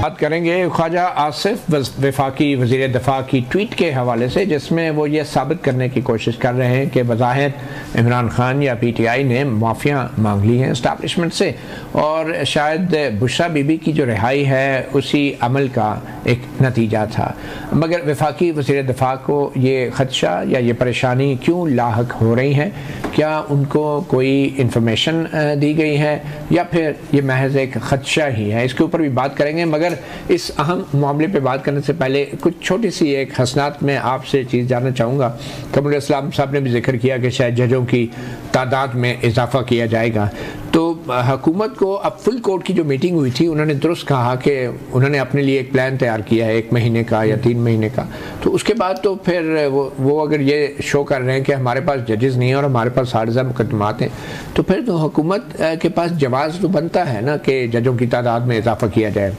बात करेंगे ख्वाजा आसिफ वफाकी वज़ीर दफ़ा की ट्वीट के हवाले से, जिसमें वो ये साबित करने की कोशिश कर रहे हैं कि बज़ाहिर इमरान खान या PTI ने माफ़िया मांग ली हैं इस्टेब्लिशमेंट से, और शायद बुशरा बीबी की जो रिहाई है उसी अमल का एक नतीजा था। मगर वफाकी वज़ीर दफ़ा को ये ख़दशा या ये परेशानी क्यों लाहक हो रही है? क्या उनको कोई इंफॉर्मेशन दी गई है या फिर ये महज एक ख़दशा ही है? इसके ऊपर भी बात करेंगे, मगर इस अहम मामले पे बात करने से पहले कुछ छोटी सी एक हसनात में आपसे चीज़ जानना चाहूँगा। कमरुल इस्लाम साहब ने भी जिक्र किया कि शायद जजों की तादाद में इजाफा किया जाएगा, तो हुकूमत को अब फुल कोर्ट की जो मीटिंग हुई थी उन्होंने दुरुस्त कहा कि उन्होंने अपने लिए एक प्लान तैयार किया है 1 महीने का या 3 महीने का। तो उसके बाद तो फिर वो अगर ये शो कर रहे हैं कि हमारे पास जजेस नहीं है और हमारे पास 60,000 मुकदमात हैं, तो फिर तो हुकूमत के पास जवाज़ तो बनता है ना कि जजों की तादाद में इजाफा किया जाए।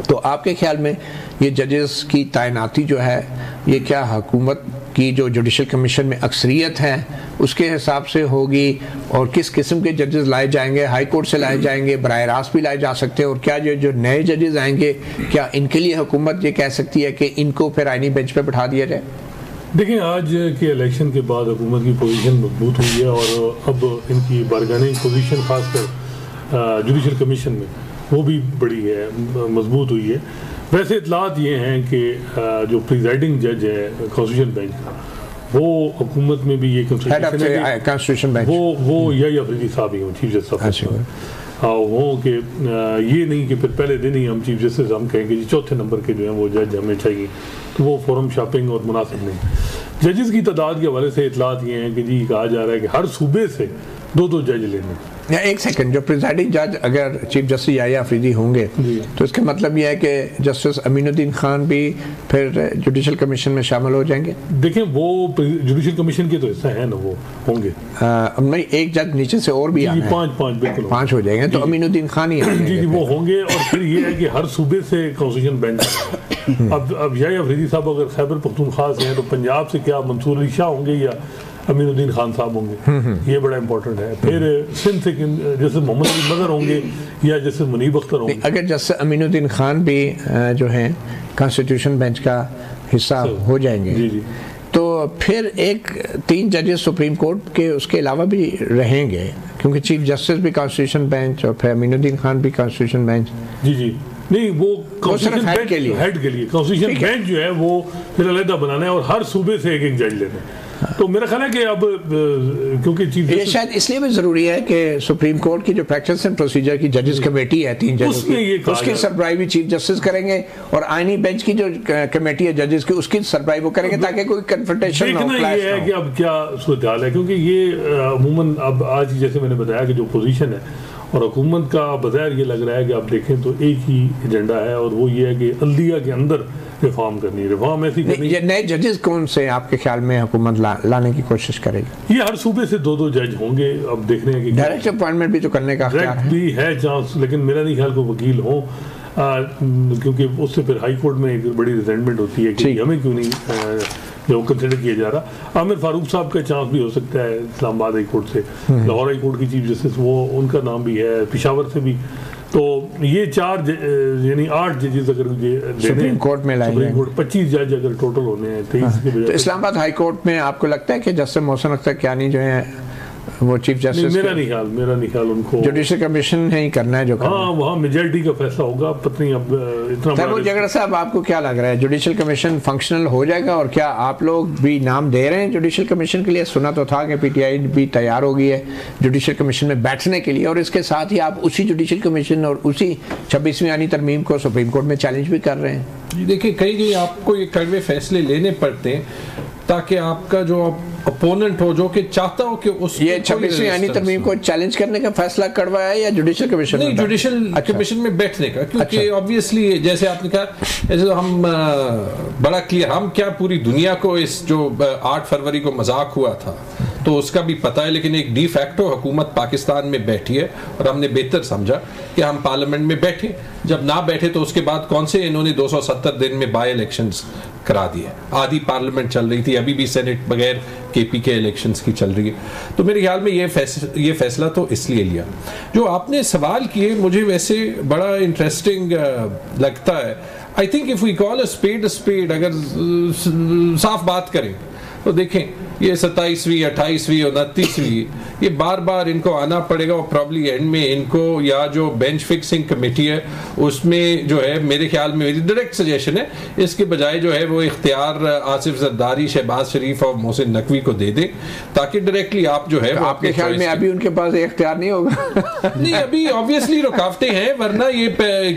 तो आपके ख्याल में ये जजेस की तैनाती जो है ये क्या हुकूमत की जो जुडिशल कमीशन में अक्सरियत है उसके हिसाब से होगी, और किस किस्म के जजेस लाए जाएंगे? हाई कोर्ट से लाए जाएंगे, बराह रास्त भी लाए जा सकते हैं, और क्या जो नए जजेस आएंगे क्या इनके लिए हुकूमत ये कह सकती है कि इनको फिर आईनी बेंच पे बिठा दिया जाए? देखिए, आज के इलेक्शन के बाद हुकूमत की पोजीशन मजबूत हुई है और अब इनकी बारगानिंग पोजीशन खासकर जुडिशल कमीशन में वो भी बड़ी है, मजबूत हुई है। वैसे इतलात ये हैं कि जो प्रिजाइडिंग जज है कॉन्स्टिट्यूशन बेंच का, वो हुकूमत में भी ये कॉन्स्टिट्यूशन बेंच वो या अफरीदी साहब ही हों, चीफ जस्टिस हो कि ये नहीं कि फिर पहले दिन ही हम चीफ जस्टिस हम कहेंगे जी 4थे नंबर के जो हैं वो जज हमें चाहिए, तो वो फोरम शॉपिंग और मुनासिब नहीं। जजेस की तादाद के हवाले से इतलात ये हैं कि जी कहा जा रहा है कि हर सूबे से 2-2 जज लेने। या एक सेकंड, जो प्रिजाइडिंग जज अगर चीफ जस्टिस या अफरीदी होंगे तो इसका मतलब यह है कि जस्टिस अमीनुद्दीन खान भी फिर जुडिशल कमीशन में शामिल हो जाएंगे? देखें, वो जुडिशल कमीशन के तो हिस्सा है ना, वो होंगे। नहीं, एक जज नीचे से और भी आना है। 5 बिल्कुल 5 हो जाएंगे, तो अमीनुद्दीन खान ही जी वो होंगे। और फिर ये है कि हर सूबे से कॉन्स्टिट्यूशन बेंच अब या अफरीदी साहब अगर खैबर पख्तूनख्वा से हैं तो पंजाब से क्या मंसूर अली शाह होंगे या अमीनुद्दीन खान साहब होंगे, ये बड़ा इंपॉर्टेंट है। फिर सिंध से जैसे मोहम्मद अली मगर होंगे या जैसे मुनीब अख्तर होंगे। अगर जैसे अमीनुद्दीन खान भी जो है कॉन्स्टिट्यूशन बेंच का हिस्सा हो जाएंगे जी, तो फिर 3 जजेस सुप्रीम कोर्ट के उसके अलावा भी रहेंगे, क्योंकि चीफ जस्टिस भी कॉन्स्टिट्यूशन बेंच और फिर अमीनुद्दीन खान भी कॉन्स्टिट्यूशन बेंच। जी नहीं, वो कॉन्स्टिट्यूशन हेड के लिए कॉन्स्टिट्यूशन बेंच जो है वो फिर अलग बनाना है और हर सूबे से एक जज लेना है। तो मेरा ख्याल है कि अब क्योंकि चीफ ये शायद इसलिए भी जरूरी है कि सुप्रीम कोर्ट की जो प्रैक्टिस एंड प्रोसीजर की जजेस कमेटी है 3 जजेस की, उसकी सरबराही भी चीफ जस्टिस करेंगे, और आईनी बेंच की जो कमेटी है जजेस की उसकी सरबराही वो करेंगे, ताकि कोई कन्फ्रंटेशन ना हो। ये है कि अब क्या सूरत हाल है, क्योंकि ये अमूमन अब आज जैसे मैंने बताया कि जो पोजीशन है और हुकूमत का बज़ाहिर ये लग रहा है कि आप देखें तो एक ही एजेंडा है, और वो ये है कि अल्दिया के अंदर रिफॉर्म करनी है। रिफॉर्म ऐसी करनी है। नए जजेस कौन से आपके ख्याल में हुकूमत लाने की कोशिश करेगी? ये हर सूबे से 2-2 जज होंगे। अब देख रहे हैं कि डायरेक्ट अपॉइंटमेंट भी तो करने का भी है चांस, लेकिन मेरा नहीं ख्याल को वकील हो, क्योंकि उससे फिर हाई कोर्ट में एक बड़ी रिजेंटमेंट होती है कि हमें क्यों नहीं जो कंसिडर किया जा रहा। आमिर फारूक साहब का चांस भी हो सकता है इस्लामाबाद हाई कोर्ट से, लाहौर हाई कोर्ट की चीफ जस्टिस वो उनका नाम भी है, पेशावर से भी। तो ये 4 यानी 8 जजेस अगर सुप्रीम कोर्ट में लाएंगे, 25 जज अगर टोटल होने हैं 23 के बजाय। तो इस्लामाबाद हाई कोर्ट में आपको लगता है कि जस्टिस मोहसिन अख्तर कियानी जो है वो चीफ जस्टिस? मेरा नहीं ख्याल उनको जुडिशल कमीशन ही करना है जो करना। हाँ, वहाँ मेजॉरिटी का फैसला होगा। पता नहीं अब इतना। तैमूर जगड़ा साहब, आपको क्या लग रहा है, जुडिशल कमीशन फंक्शनल हो जाएगा? और क्या आप लोग भी नाम दे रहे हैं जुडिशल कमीशन के लिए? सुना तो था कि PTI भी तैयार हो गई है जुडिशल कमीशन में बैठने के लिए, और इसके साथ ही आप उसी जुडिशल कमीशन और उसी 26वीं आईनी तरमीम को सुप्रीम कोर्ट में चैलेंज भी कर रहे हैं। देखिए, कई आपको ये कड़वे फैसले लेने पड़ते हैं ताकि आपका जो अपोनेंट हो, जो कि चाहता हो कि उस ये 26वीं आईनी तरमीम को चैलेंज करने का फैसला कड़वा है या जुडिशल कमीशन? नहीं, जुडिशल कमीशन में बैठने का, क्योंकि ऑब्वियसली जैसे आपने कहा, जैसे तो हम बड़ा क्लियर, हम क्या पूरी दुनिया को इस जो 8 फरवरी को मजाक हुआ था तो उसका भी पता है, लेकिन एक डी फैक्टो हुकूमत पाकिस्तान में बैठी है और हमने बेहतर समझा कि हम पार्लियामेंट में बैठे जब ना बैठे तो उसके बाद कौन से इन्होंने 270 दिन में बाय इलेक्शंस करा दिए, आधी पार्लियामेंट चल रही थी, अभी भी सेनेट बगैर केपी के इलेक्शंस की चल रही है। तो मेरे ख्याल में ये फैसला तो इसलिए लिया। जो आपने सवाल किए मुझे वैसे बड़ा इंटरेस्टिंग लगता है। I think if we call a spade, अगर साफ बात करें तो देखें ये 27वीं 28वीं 29वीं ये बार बार इनको आना पड़ेगा और प्रॉब्ली एंड में इनको या जो बेंच फिक्सिंग कमेटी है उसमें जो है मेरे ख्याल में मेरी डायरेक्ट सजेशन है इसके बजाय जो है वो इख्तियार आसिफ जरदारी, शहबाज शरीफ और मोहसिन नकवी को दे दें ताकि डायरेक्टली आप जो है आपके ख्याल में अभी उनके पास इख्तियार नहीं होगा? नहीं, अभी ऑब्वियसली रुकावटें हैं, वरना ये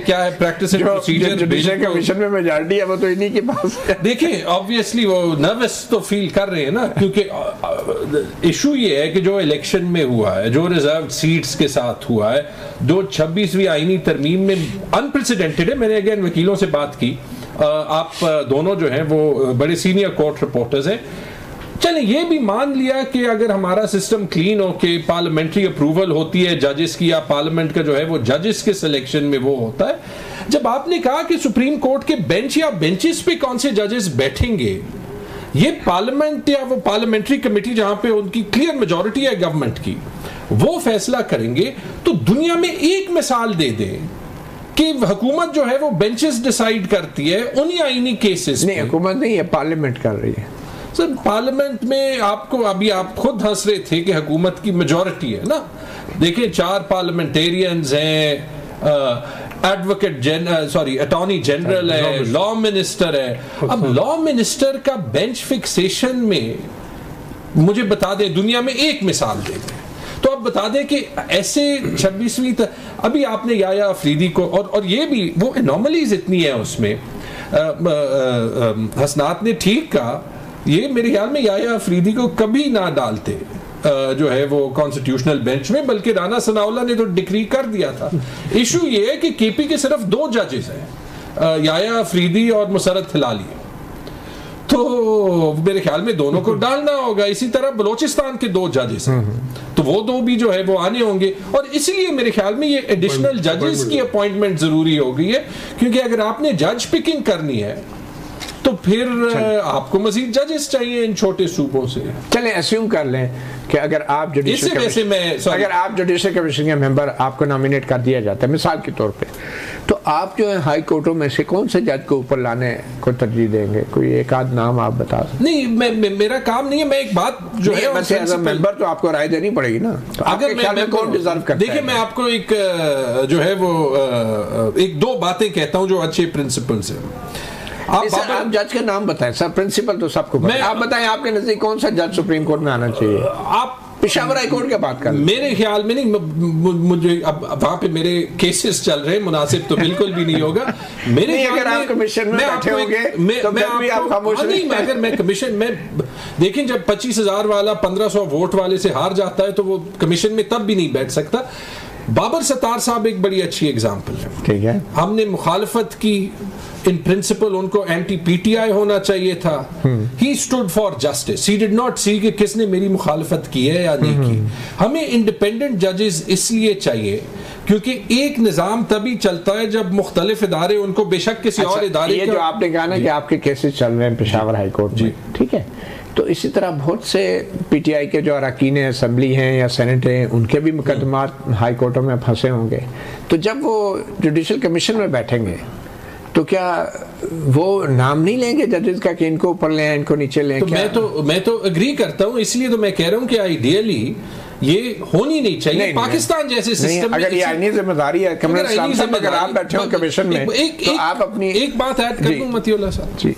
क्या है practice and procedure judicial commission में मेजॉरिटी है वो तो इन्हीं के पास है। देखें ऑब्वियसली वो नर्वस तो फील कर रहे हैं ना, क्योंकि इशू ये है कि जो इलेक्शन में हुआ है, जो रिजर्व सीट्स के साथ हुआ है, जो 26वीं आईनी तरमीम में अनप्रेसिडेंटेड है। मैंने अगेन वकीलों से बात की, आप दोनों जो हैं वो बड़े सीनियर कोर्ट रिपोर्टर्स हैं। चले ये भी मान लिया कि अगर हमारा सिस्टम क्लीन हो के पार्लियामेंट्री अप्रूवल होती है जजेस की या पार्लियामेंट का जो है वो जजेस के सिलेक्शन में वो होता है। जब आपने कहा कि सुप्रीम कोर्ट के बेंच या बेंचेस पे कौन से जजेस बैठेंगे, ये पार्लियामेंट या वो पार्लियामेंट्री कमेटी जहां पे उनकी क्लियर मेजॉरिटी है गवर्नमेंट की, वो फैसला करेंगे। तो दुनिया में एक मिसाल दे दें कि हुकूमत जो है वो बेंचेस डिसाइड करती है उन्हीं आईनी केसेस। नहीं, हुकूमत नहीं है, पार्लियामेंट कर रही है। सर पार्लियामेंट में आपको अभी आप खुद हंस रहे थे कि हुकूमत की मेजॉरिटी है ना। देखिए 4 पार्लियामेंटेरियंस हैं, अटॉर्नी जनरल है, लॉ मिनिस्टर है। अब लॉ मिनिस्टर का बेंच फिक्सेशन में मुझे बता दें, दुनिया में एक मिसाल दे दें तो आप बता दें कि ऐसे 26वीं अभी आपने याया अफरीदी को और ये भी वो एनॉमलीज इतनी है उसमें। हसनात ने ठीक कहा, ये मेरे ख्याल में याया अफरीदी को कभी ना डालते जो है वो कॉन्स्टिट्यूशनल बेंच में, बल्कि राना सनाउल्लाह ने तो डिक्री कर दिया था। इशू ये है कि केपी के सिर्फ 2 जजेस हैं, याया अफरीदी और मुसरत हिलाली, तो मेरे ख्याल में दोनों को डालना होगा। इसी तरह बलोचिस्तान के 2 जजेस हैं, तो वो 2 भी जो है वो आने होंगे। और इसलिए मेरे ख्याल में ये एडिशनल जजेस की अपॉइंटमेंट जरूरी हो गई है, क्योंकि अगर आपने जज पिकिंग करनी है तो फिर आपको मजीद जजेस चाहिए इन छोटे सूबों से। चलें अस्यूम कर लें कि अगर आप जुडिशल कमीशन के मेंबर आपको नॉमिनेट कर दिया जाता है मिसाल के तौर पे, तो आप जो है हाई कोर्टों में से कौन से जज को ऊपर लाने को तरजीह देंगे? कोई एक आध नाम आप बता सकते? नहीं, मेरा काम नहीं है। मैं एक बात जो है वैसे एज अ मेंबर तो आपको राय देनी पड़ेगी ना, तो अगर मैं कौन डिजर्व करता है? देखिए मैं आपको एक जो है वो 1-2 बातें कहता हूँ जो अच्छे प्रिंसिपल्स हैं। आप जज का नाम बताएं सर, प्रिंसिपल तो सबको आप बताएं, आपके नजदीक कौन सा जज सुप्रीम कोर्ट में आना चाहिए? आप पेशावर हाई कोर्ट की बात कर। मेरे ख्याल में नहीं, मुझे अब वहां पे मेरे केसेस चल रहे हैं, मुनासिब तो बिल्कुल भी नहीं होगा मेरे ख्याल में। अगर आप कमीशन में बैठे होंगे तो भी आप खामोश नहीं। अगर मैं कमीशन में देखें, जब 25,000 वाला 1500 वोट वाले से हार जाता है तो वो कमीशन में तब भी नहीं बैठ सकता। बाबर सत्तार साहब एक बड़ी अच्छी एग्जाम्पल है। ठीक है, हमने मुखालफत की, इन प्रिंसिपल उनको एंटी पीटीआई होना चाहिए था। He stood for justice, he did not see कि किसने मेरी मुखालफत की है या नहीं की। हमें इंडिपेंडेंट जजेस इसलिए चाहिए क्योंकि एक निजाम तभी चलता है जब मुख्तलिफ इदारे उनको बेशक किसी और इदारे ये जो आपने कहा ना कि आपके केसेस चल रहे हैं पेशावर हाई कोर्ट में, ठीक है, तो इसी तरह बहुत से पीटीआई के जो अरकान असम्बली हैं या सेनेट हैं उनके भी मुकदमात हाई कोर्टों में फंसे होंगे। तो जब वो जुडिशल कमीशन में बैठेंगे तो क्या वो नाम नहीं लेंगे जजेस का कि इनको ऊपर लें इनको नीचे लें? तो मैं तो एग्री करता हूँ, इसलिए तो मैं कह रहा हूँ कि आइडियली ये होनी नहीं चाहिए। नहीं, पाकिस्तान जैसे सिस्टम अगर ये आईनी जिम्मेदारी है अगर आप बैठे हो कमीशन में तो आप अपनी एक बात ऐड कर दूं मतियुल्लाह साहब जी।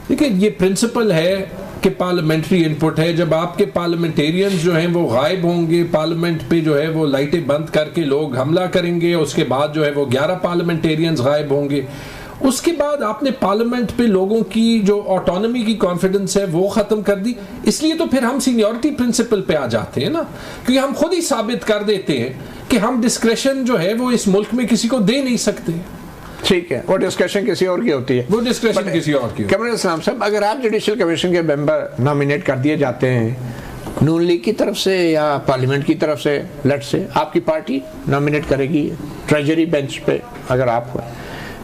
देखिए ये प्रिंसिपल है कि पार्लियामेंट्री इनपुट है। जब आपके पार्लियामेंटेरियंस जो हैं वो गायब होंगे, पार्लियामेंट पे जो है वो लाइटें बंद करके लोग हमला करेंगे, उसके बाद जो है वो 11 पार्लियामेंटेरियंस गायब होंगे, उसके बाद आपने पार्लियामेंट पे लोगों की जो ऑटोनॉमी की कॉन्फिडेंस है वो खत्म कर दी। इसलिए तो फिर हम सीनियरिटी प्रिंसिपल पे आ जाते हैं ना, क्योंकि हम खुद ही साबित कर देते हैं कि हम डिस्क्रेशन जो है वो इस मुल्क में किसी को दे नहीं सकते। ठीक है, वो डिस्कशन किसी और की होती है, वो डिस्कशन किसी और की। कमर इस्लाम साहब, अगर आप जुडिशल कमीशन के मेंबर नॉमिनेट कर दिए जाते हैं नून लीग की तरफ से या पार्लियामेंट की तरफ से लट से आपकी पार्टी नॉमिनेट करेगी ट्रेजरी बेंच पे अगर आप हुए,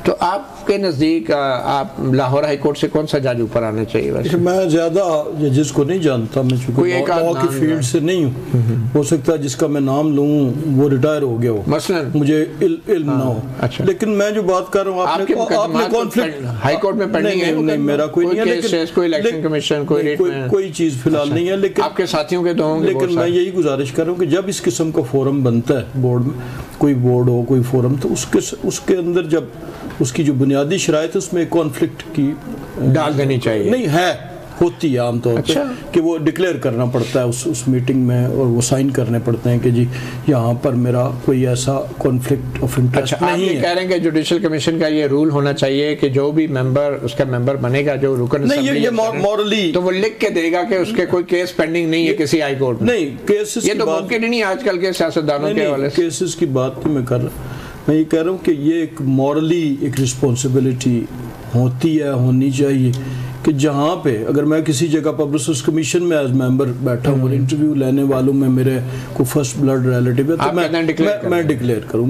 तो आपके नज़दीक आप लाहौर हाई कोर्ट से कौन सा जज ऊपर आना चाहिए? वैसे मैं ज़्यादा जजेस को नहीं जानता, मैं चूँकि लॉ की फील्ड से नहीं हूँ, हो सकता है जिसका मैं नाम लूँ वो रिटायर हो गया हो, मसलन मुझे इल्म ना हो। अच्छा। लेकिन मैं जो बात कर रहा हूँ, आपने कॉन्फ्लिक्ट हाई कोर्ट में पेंडिंग है? नहीं, मेरा कोई नहीं है, लेकिन कोई इलेक्शन कमीशन कोई चीज़ फिलहाल नहीं है, लेकिन आपके साथियों के तो होंगे। लेकिन मैं यही गुजारिश कर रहा हूँ कि जब इस किस्म का फोरम बनता है, बोर्ड में कोई बोर्ड हो, कोई फोरम, तो उसके अंदर जब उसकी जो बुनियादी शराइत है उसमें कॉन्फ्लिक्ट की डाल देनी चाहिए। नहीं है, होती है आमतौर अच्छा। पर कि वो डिक्लेयर करना पड़ता है उस मीटिंग में, और वो साइन करने पड़ते हैं कि जी यहाँ पर मेरा कोई ऐसा कॉन्फ्लिक्ट ऑफ इंटरेस्ट नहीं है। कह रहे हैं कि जुडिशल कमीशन का ये रूल होना चाहिए कि जो भी मेंबर उसका मेंबर बनेगा, जो रुकन नहीं, ये मॉरली तो वो लिख के देगा कि उसके कोई केस पेंडिंग नहीं है किसी हाई कोर्ट में। नहीं, केसेस ये तो मुमकिन ही नहीं आजकल के सियासतदानों के हवाले से। केसेस की बात नहीं मैं कर रहा, मैं ये कह रहा हूँ कि ये एक मॉरली एक रिस्पॉन्सिबिलिटी होती है, होनी चाहिए कि जहाँ पे अगर मैं किसी जगह पब्लिक सर्विस कमीशन में एज मेंबर बैठा हूँ और इंटरव्यू लेने वालों में मेरे को फर्स्ट ब्लड रिलेटिव है, तो मैं डिक्लेयर करूँ।